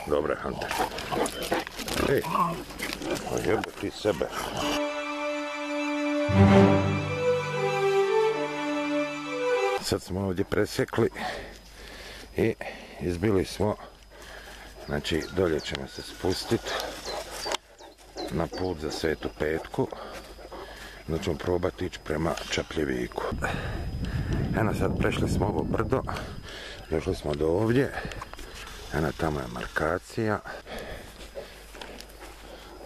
Dobre, Hunter. Ej, jebe ti sebe. Sad smo ovdje presjekli i izbili smo, znači dolje ćemo se spustiti na put za Svetu Petku, da ćemo probati ići prema Čapljeviku. Eno sad prešli smo ovo brdo, došli smo do ovdje, eno tamo je markacija.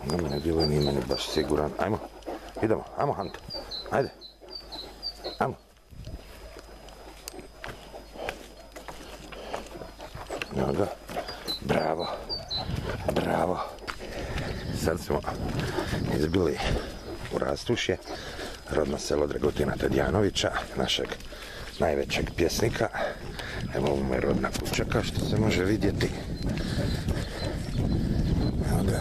Na mene bilo nije meni baš siguran. Ajmo, idemo, ajmo Hanta, ajde, ajmo. Evo ga, bravo, bravo. Sad smo izbili u Rastušje, rodno selo Dragutina Tadijanovića, našeg najvećeg pjesnika. Evo ovo mu je rodna kuća, kao što se može vidjeti. Evo ga.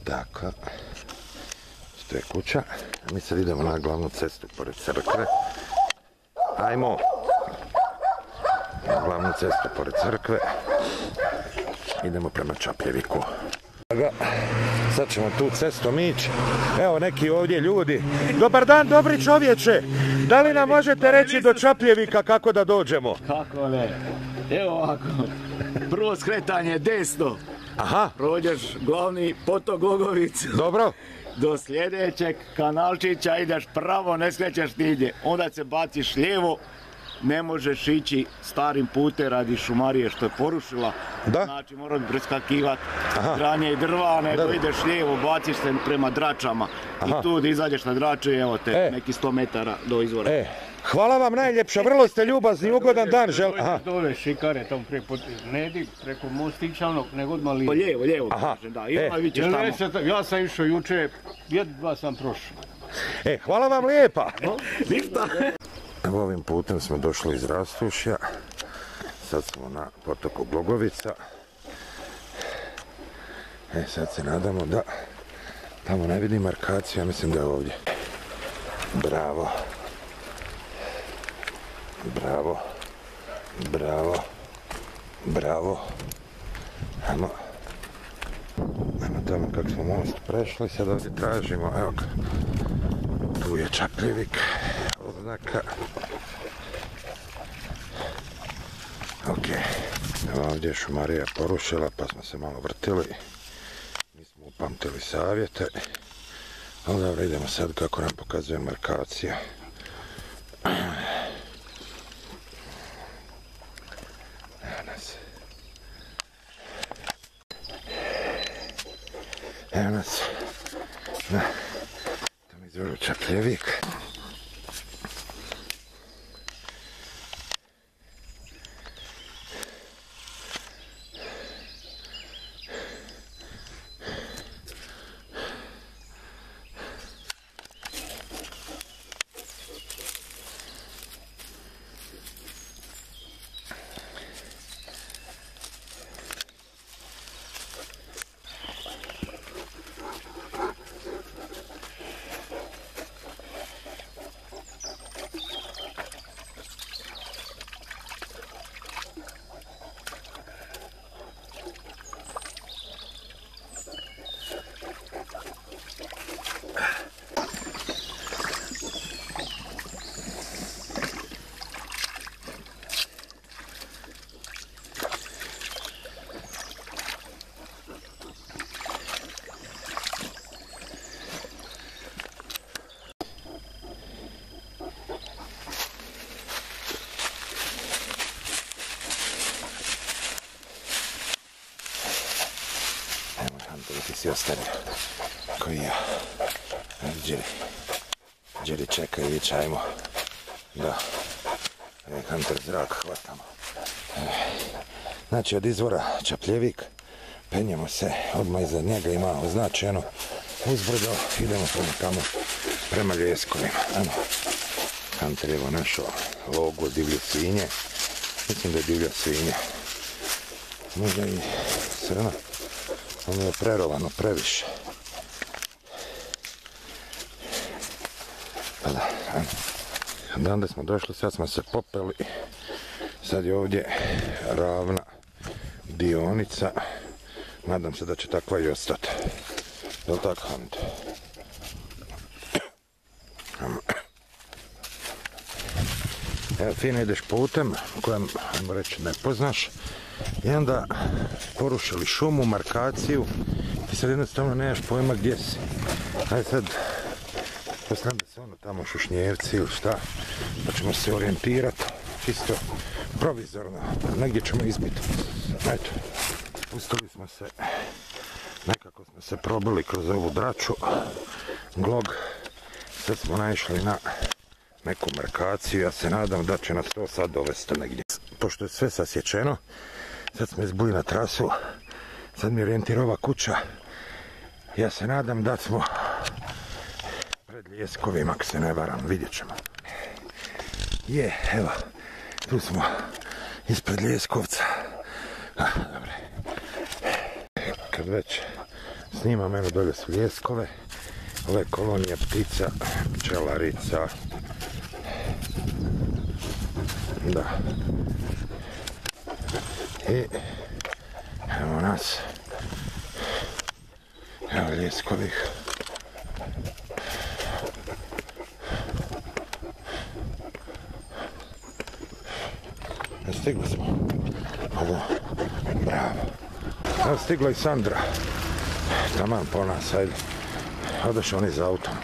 Tako, što je kuća. Mi sad idemo na glavnu cestu pored crkve. Ajmo na glavnu cestu pored crkve. Idemo prema Čapljeviku. Sad ćemo tu cestom ići. Evo neki ovdje ljudi. Dobar dan, dobri čovječe. Da li nam možete reći do Čapljevika kako da dođemo? Kako ne? Evo ovako. Prvo skretanje desno. Aha. Prođeš glavni potok Glogovicu. Dobro. Do sljedećeg kanalčića ideš pravo, ne skrećeš nigdje. Onda se baciš lijevo, ne možeš ići starim putem radi šumarije što je porušila. Da. Znači moraš preskakivati granje i drva, nego ideš lijevo, baciš se prema Dračama. Aha. I tu da izađeš na Draču i evo te neki 100 metara do izvora. Hvala vam najljepša, vrlo ste ljubazni, ugodan dan. Dole šikare, tamo ne idi preko mostića onog, nego odmah lijevo. Lijevo, kažem, da. Ja sam išao juče, jedva sam prošao. Hvala vam lijepa. Ništa. Evo ovim putem smo došli iz Rastušja, sad smo na potoku Glogovica. Sad se nadamo da tamo ne vidim markaciju, ja mislim da je ovdje. Bravo. Bravo. Bravo. Bravo. Ajmo tamo kako smo most prešli, sad ovdje tražimo, evo ga. Tu je Čapljevik, oznaka. Ok, evo ovdje je šumarija porušila, pa smo se malo vrtili. Nismo upamtili savjete. Ali dobro, idemo sad kako nam pokazuje markacija. Evo nas na tom izvoru Čapljevik. Ti si ostavio, koji ja. Đeri čekaj, vić, ajmo. Da. Hunter zrak hvatamo. Znači od izvora Čapljevik penjemo se odmah iza njega, ima označeno uzbrdo, idemo prema tamo, prema ljeskovima. Ajmo. Hunter je evo našao logo divlje svinje. Mislim da je divlja svinja. Možda i srna. Ono je prerovano previše. Pa da, onda smo došli, sad smo se popeli. Sad je ovdje ravna dionica. Nadam se da će takva i ostati. Jel' tako, Ante? Evo, fino ideš putem kojem, ajmo reći, ne poznaš. I onda porušili šumu, markaciju i sad jednostavno nemaš pojma gdje si. Ajde sad, postavljam da se ono tamo Šušnjevci ili šta, pa ćemo se orijentirati čisto provizorno, negdje ćemo izbiti. Eto, pustili smo se, nekako smo se probili kroz ovu draču, glog, sad smo naišli na neku markaciju, ja se nadam da će nas to sad dovesti negdje. Pošto je sve sasječeno, sad smo izbuli na trasu, sad mi orijentira ova kuća, ja se nadam da smo pred Ljeskovima, ako se ne varam, vidjet ćemo. Evo, tu smo ispred Ljeskovca. Dobre. Kad već snimam, eno dolje su Ljeskove, ove kolonije ptica, pčelarica. Da. I evo nas. Evo Ljeskovih. Stigli smo. Ovo, bravo. Evo stigla i Sandra. Taman po nas, ajde. Odošao oni za autom.